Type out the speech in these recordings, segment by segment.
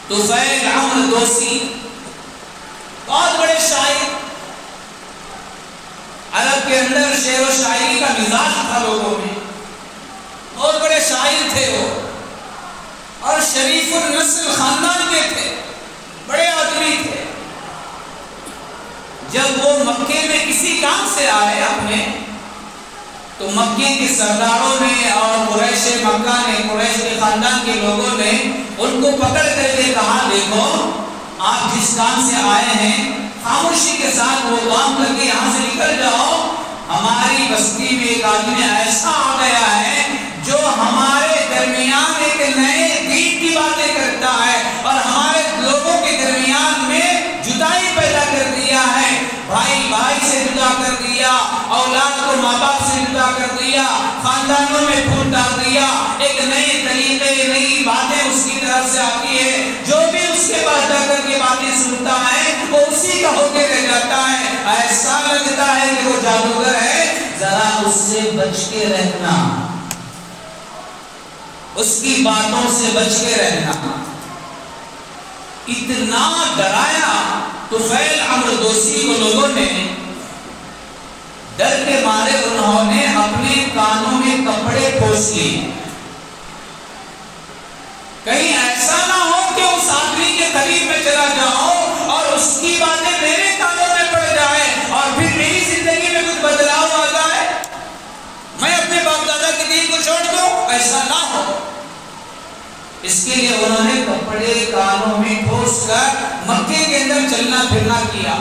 طفیل عمرو دوسی بہت بڑے شاعر، عرب کے اندر شعر و شاعری کا مزاج تھا لوگوں میں، بہت بڑے شاعر تھے وہ، اور شریف النسل خاندان کے تھے، بڑے آدمی تھے۔ جب وہ مکے میں کسی کام سے آئے اپنے، تو مکے کے سرداروں نے اور قریش مکہ نے، قریش کے خاندان کے لوگوں نے ان کو پکڑ کر کے کہا دیکھو آپ جس کام سے آئے ہیں خاموشی کے ساتھ وہ کام کر کے یہاں سے نکل جاؤ، ہماری بستی میں ایک آدمی ایسا آ گیا ہے جو ہمارے درمیان ایک نئے دین کی باتیں کرتا ہے اور ہمارے لوگوں کے درمیان میں جدائی پیدا کر دیا ہے، بھائی بھائی سے جدا کر دیا، اولاد کو ماں باپ سے جدا کر دیا، خاندانوں میں پھوٹ ڈال دیا، ایک نئے طریقے نئی باتیں اس کی طرف سے آتی ہے، جو بھی اس کے پاس جا کر کے باتیں سنتا ہے وہ اسی کا ہو کے رہ جاتا ہے، ایسا لگتا ہے کہ وہ جادوگر ہے، ذرا اس سے بچ کے رہنا، اس کی باتوں سے بچ کے رہنا۔ اتنا ڈرایا طفیل عمرو دوسی کو لوگوں نے، ڈر کے مارے انہوں نے اپنے کانوں میں کپڑے پھوس لیے، کہیں ایسا نہ ہو کہ اس آدمی کے قریب میں چلا جاؤں اور اس کی باتیں میرے کانوں میں پڑ جائے اور پھر میری زندگی میں کچھ بدلاؤ آ جائے، میں اپنے باپ دادا کے دین کو چھوڑ دوں، ایسا نہ ہو۔ اس کے لیے انہوں نے کپڑے کانوں میں پھوس کر مکے کے اندر چلنا پھرنا کیا۔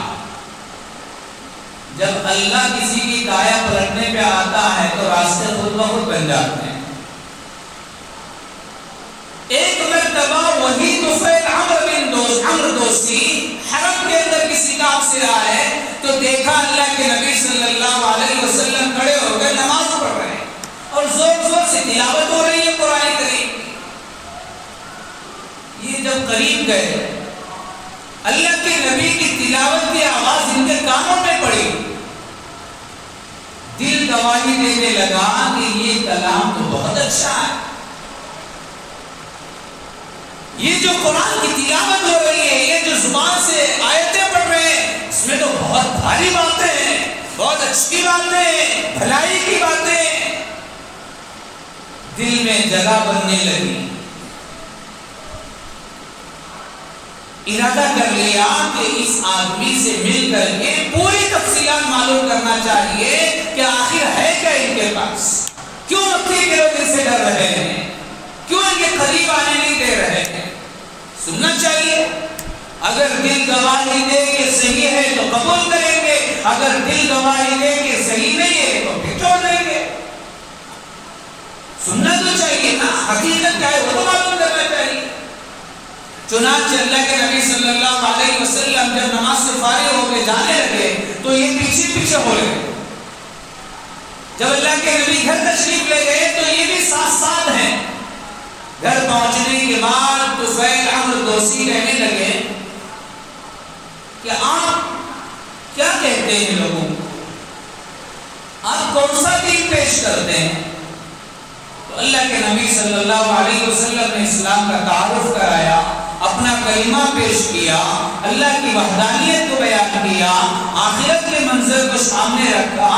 جب اللہ کسی کی کایا پلٹنے پہ آتا ہے تو راستے خود بخود بن جاتے ہیں۔ ایک مرتبہ وہی طفیل عمرو دوسی حرم کے اندر کسی کام سے آئے تو دیکھا اللہ کے نبی صلی اللہ علیہ وسلم کھڑے ہو گئے نماز پڑھ رہے ہیں اور زور زور سے تلاوت ہو رہی ہے قرآن کریم۔ یہ جب قریب گئے اللہ کے نبی کی تلاوت کی آواز ان کے کانوں میں پڑی، دل گواہی دینے لگا کہ یہ کلام تو بہت اچھا ہے، یہ جو قرآن کی تلاوت ہو رہی ہے، یہ جو زبان سے آیتیں پڑھ رہے ہیں، اس میں تو بہت بھاری باتیں ہیں، بہت اچھی باتیں ہیں، بھلائی کی باتیں۔ دل میں جگہ بننے لگی، ارادہ کر لیا کہ اس آدمی سے مل کر کے پوری تفصیلات معلوم کرنا چاہیے کہ آخر ہے کیا ان کے پاس، کیوں مکے کے لوگ ان سے ڈر رہے ہیں، کیوں ان کے قریب آنے نہیں دے رہے ہیں۔ سننا چاہیے، اگر دل گواہی دے کہ صحیح ہے تو قبول کریں گے، اگر دل گواہی دے کہ صحیح نہیں ہے تو پھر چھوڑ دیں گے۔ سننا تو چاہیے نا، حقیقت کیا ہے وہ تو معلوم کرنا چاہیے۔ چنانچہ اللہ کے نبی صلی اللہ علیہ وسلم جب نماز سے فارغ ہو کے جانے لگے تو یہ پیچھے پیچھے ہو لگے، جب اللہ کے نبی گھر تشریف لے گئے تو یہ بھی ساتھ ساتھ ہیں۔ گھر پہنچنے کے بعد طفیل عمرو دوسی کہنے لگے کہ آپ کیا کہتے ہیں لوگوں کو، آپ کون سا دین پیش کرتے ہیں؟ تو اللہ کے نبی صلی اللہ علیہ وسلم نے اسلام کا تعارف کرایا، اپنا کلمہ پیش کیا، اللہ کی وحدانیت کو بیان کیا، آخرت کے منظر کو سامنے رکھا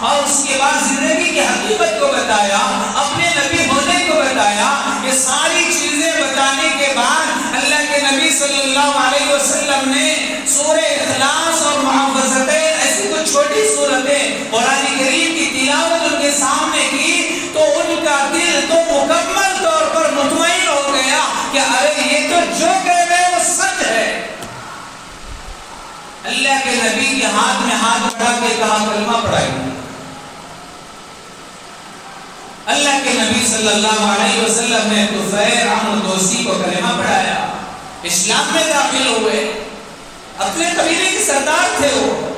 اور اس کے بعد زندگی کی حقیقت کو بتایا، اپنے نبی ہونے کو بتایا۔ یہ ساری چیزیں بتانے کے بعد اللہ کے نبی صلی اللہ علیہ وسلم نے سورہ اخلاص اور معوذتین ایسی کچھ چھوٹی سورتیں قرآن کریم کی تلاوت ان کے سامنے کی تو ان کا دل تو مکمل طور پر مطمئن ہو گیا کہ ارے یہ تو جو کہہ رہے وہ سچ ہے۔ اللہ کے نبی کے ہاتھ میں ہاتھ بڑھا کے کہا کلمہ پڑھائیے۔ اللہ کے نبی صلی اللہ علیہ وسلم نے طفیل عمرو دوسی کو کلمہ پڑھایا، اسلام میں داخل ہوئے، اپنے قبیلے کے سردار تھے وہ۔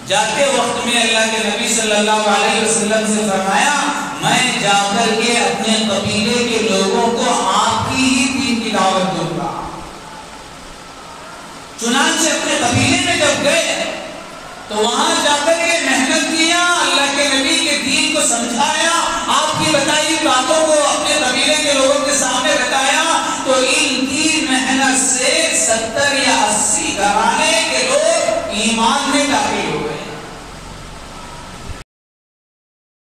جاتے وقت میں اللہ کے نبی صلی اللہ علیہ وسلم سے فرمایا میں جا کر کے اپنے قبیلے کے لوگوں کو آپ کی ہی دین کی دعوت دوں گا۔ چنانچہ اپنے قبیلے میں جب گئے تو وہاں جا کر کے محنت کیا، اللہ کے نبی کے دین کو سمجھایا، آپ کی بتائی باتوں کو اپنے قبیلے کے لوگوں کے سامنے بتایا، تو ان کی محنت سے 70 یا 80 گھرانے کے لوگ ایمان میں داخل ہوئے.